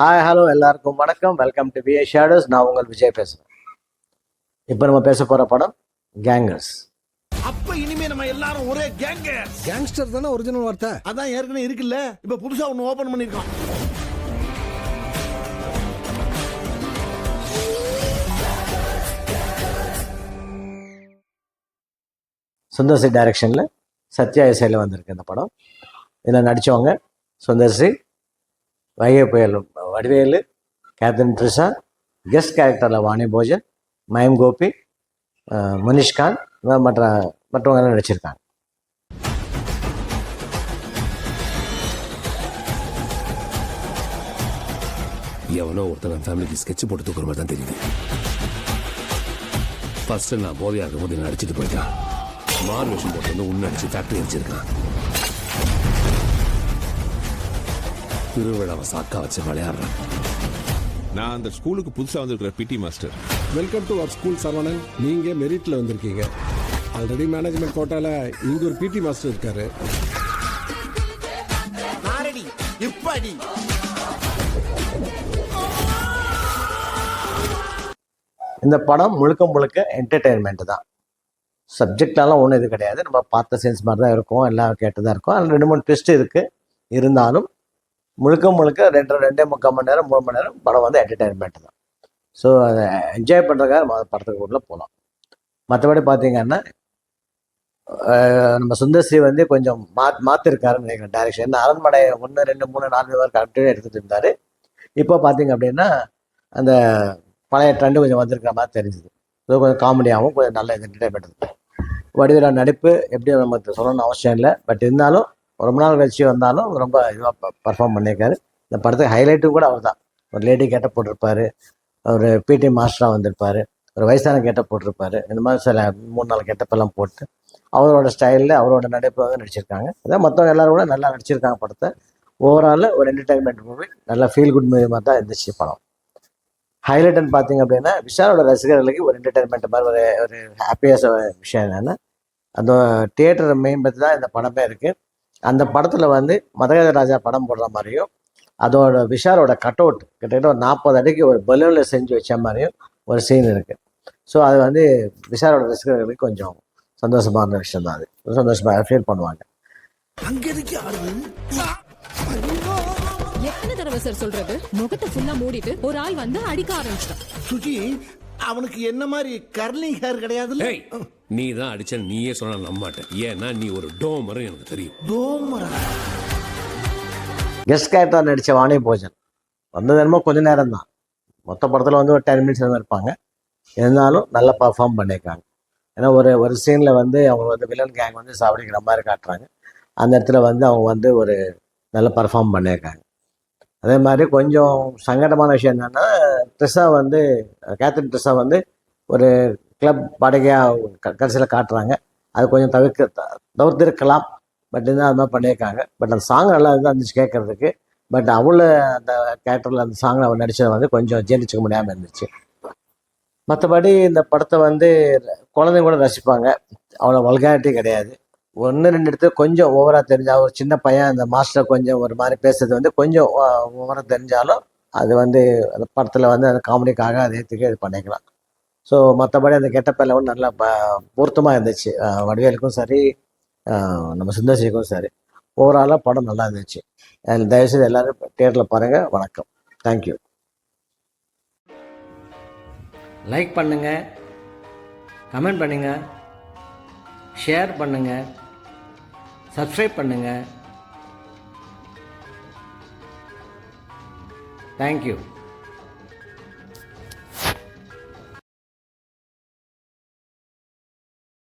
Hi hello எல்லாருக்கும் வணக்கம். Welcome to VA shadows. நான் உங்கள் விஜய் பேசுகிறேன். இப்போ நம்ம பேச போகிற படம் கேங்கர்ஸ். அப்ப இனிமே நம்ம எல்லாரும் ஒரே கேங்கர். கேங்ஸ்டர் தானே ஒரிஜினல் வார்த்தை. அதான் ஏற்கனவே இருக்குல்ல, இப்ப புதுசா ஒன்னு ஓபன் பண்ணிருக்கோம். சுந்தர் சி டைரக்ஷனில் சத்யா இசையில் வந்திருக்கு இந்த படம். இதில் நடித்தவங்க சுந்தர் சி, வைகை புயல் வடிவேலு, கேத்ரின் ட்ரிஷா, கெஸ்ட் கேரக்டரில் வாணி போஜன், மயம் கோபி, மனிஷ்கான் மற்றவங்க எல்லாம் நடிச்சிருக்காங்க. எவனோ ஒருத்தன் ஃபேமிலிக்கு ஸ்கெட்ச் போட்டு தூக்குற மாதிரி தான் தெரியுது. ஃபர்ஸ்ட் நான் போதையா இருக்கும்போது என்ன அடிச்சுட்டு போயிட்டான். மாறு விஷயம் போட்டு வந்து உன்னை அடிச்சு ஃபேக்டரி அடிச்சிருக்கான். திருவிழாவை சாக்கா வச்சு விளையாடுறான். நான் அந்த ஸ்கூலுக்கு புதுசா வந்திருக்கிற PT master. Welcome to our school Saravanan. நீங்க மெரிட்ல வந்திருக்கீங்க. ஆல்ரெடி மேனேஜ்மெண்ட் கோட்டால இங்க ஒரு பிடி மாஸ்டர் இருக்காரு. நாரடி இப்படி இந்த படம் முழுக்க முழுக்க என்டர்டெயின்மெண்ட் தான். சப்ஜெக்டாலாம் ஒன்றும் இது கிடையாது. நம்ம பார்த்த சீன்ஸ் மாதிரி தான் இருக்கும், எல்லாம் கேட்டு தான் இருக்கும். அதில் 2-3 ட்விஸ்ட் இருக்குது. இருந்தாலும் முழுக்க முழுக்க 2.5 மணி நேரம் 3 மணி நேரம் படம் வந்து என்டர்டெயின்மெண்ட் தான். ஸோ அதை என்ஜாய் பண்ணுறதுக்காக நம்ம படத்துக்கு உள்ள போகலாம். மற்றபடி பார்த்தீங்கன்னா நம்ம சுந்தர்சி வந்து கொஞ்சம் மாற்றிருக்காருன்னு நினைக்கிறேன் டைரக்ஷன். என்ன அரண்மனை 1, 2, 3, 4 பேர் கரெக்டாக எடுத்துகிட்டு இருந்தார். இப்போ பார்த்தீங்க அப்படின்னா அந்த பழைய ட்ரெண்டு கொஞ்சம் வந்திருக்கிற மாதிரி தெரிஞ்சுது. ஸோ கொஞ்சம் காமெடியாகவும் கொஞ்சம் நல்ல என்டர்டெயின்மெண்ட் இருக்குது. வடிவேலா நடிப்பு எப்படி நமக்கு சொல்லணும்னு அவசியம் இல்லை. பட் இருந்தாலும் ரொம்ப நாள் கழிச்சு வந்தாலும் ரொம்ப இதுவாக பர்ஃபார்ம் பண்ணியிருக்காரு. இந்த படத்துக்கு ஹைலைட்டும் கூட அவர் தான். ஒரு லேடி கெட்டப் போட்டிருப்பாரு, ஒரு பிடி மாஸ்டராக வந்திருப்பார், ஒரு வயசான கெட்டப் போட்டிருப்பாரு. இந்த மாதிரி சில 3-4 கெட்டப்பெல்லாம் போட்டு அவரோட ஸ்டைலில் அவரோட நடிப்பை வந்து நடிச்சிருக்காங்க. அதான் மற்றவங்க எல்லோரும் கூட நல்லா நடிச்சிருக்காங்க. படத்தை ஓவரால் ஒரு என்டர்டைன்மெண்ட் மூவி, நல்லா ஃபீல் குட் மூவி மாதிரி தான் இருந்துச்சு படம். ஹைலைட்னு பார்த்தீங்க அப்படின்னா விஷாலோட ரசிகர்களுக்கு ஒரு என்டர்டைன்மெண்ட் மாதிரி ஒரு ஹாப்பியஸ் விஷயம் என்னென்னா, அந்த தியேட்டரை மேம்படுத்தி தான் இந்த படமே இருக்குது. அந்த படத்தில் வந்து மதகஜ ராஜா படம் போடுற மாதிரியும், அதோட விஷாலோட கட் அவுட் கிட்டத்தட்ட ஒரு 40 அடிக்கு ஒரு பலூனில் செஞ்சு வச்ச மாதிரியும் ஒரு சீன் இருக்குது. ஸோ அது வந்து விஷாலோட ரசிகர்களுக்கு கொஞ்சம் சந்தோஷமான விஷயம் தான். அது சந்தோஷமாக ஃபீல் பண்ணுவாங்க. அங்க இருக்கு ஆடுது. எத்தனை தடவை சார் சொல்றது? முகத்தை ஃபுல்லா மூடிட்டு ஒரு ஆள் வந்து அடிக்க ஆரம்பிச்சிட்டான். சுஜி, அவனுக்கு என்ன மாதிரி கர்லிங் ஹேர் கிடையாதுல்ல. நீ தான் அடிச்ச நீயே சொன்னா நம்ப மாட்டேன். ஏன்னா நீ ஒரு டோமர் எனக்கு தெரியும். டோமரா? கெஸ்ட் கேரக்டர் நடித்த வாணி போஜன் வந்தது என்னமோ கொஞ்சம் நேரம் தான். மொத்த படத்தில் வந்து ஒரு 10 மினிட்ஸ் இருப்பாங்க. இருந்தாலும் நல்லா பர்ஃபார்ம் பண்ணியிருக்காங்க. ஏன்னா ஒரு சீனில் வந்து அவங்க வந்து வில்லன் கேங் வந்து சாவடிக்கிற மாதிரி காட்டுறாங்க. அந்த இடத்துல வந்து அவங்க வந்து ஒரு நல்லா பர்ஃபார்ம் பண்ணியிருக்காங்க. அதே மாதிரி கொஞ்சம் சங்கடமான விஷயம் என்னென்னா, கேத்ரின் ட்ரிஷா வந்து ஒரு கிளப் படகையாக கடைசியில் காட்டுறாங்க. அது கொஞ்சம் தவிர்த்திருக்கலாம். பட் இருந்தால் அது மாதிரி பண்ணியிருக்காங்க. பட் அந்த சாங் நல்லா இருந்தால் இருந்துச்சு கேட்குறதுக்கு. பட் அவளை அந்த கேரக்டரில் அந்த சாங்கில் அவள் நடித்ததை வந்து கொஞ்சம் ஜீர்ணிச்சிக்க முடியாமல் இருந்துச்சு. மற்றபடி இந்த படத்தை வந்து குழந்தைங்க கூட ரசிப்பாங்க. அவ்வளோ வல்காரிட்டி கிடையாது. 1-2 இடத்துல கொஞ்சம் ஓவராக தெரிஞ்சால், ஒரு சின்ன பையன் அந்த மாஸ்டர் கொஞ்சம் ஒரு மாதிரி பேசுறது வந்து கொஞ்சம் ஓவராக தெரிஞ்சாலும் அது வந்து அந்த படத்தில் வந்து அந்த காமெடிக்காக அதை ஏற்றுக்க இது பண்ணிக்கலாம். ஸோ மற்றபடி அந்த கெட்டப்பெல்லாம் வந்து நல்லா பொருத்தமாக இருந்துச்சு. வடிவேலுக்கும் சரி, நம்ம சுந்தர்சிக்கும் சரி, ஓவராலாக படம் நல்லா இருந்துச்சு. தயவுசெய்து எல்லோரும் தியேட்டரில் பாருங்கள். வணக்கம். தேங்க்யூ. லைக் பண்ணுங்கள், கமெண்ட் பண்ணுங்கள், ஷேர் பண்ணுங்கள், சப்ஸ்கிரைப் பண்ணுங்கள். தேங்க்யூ.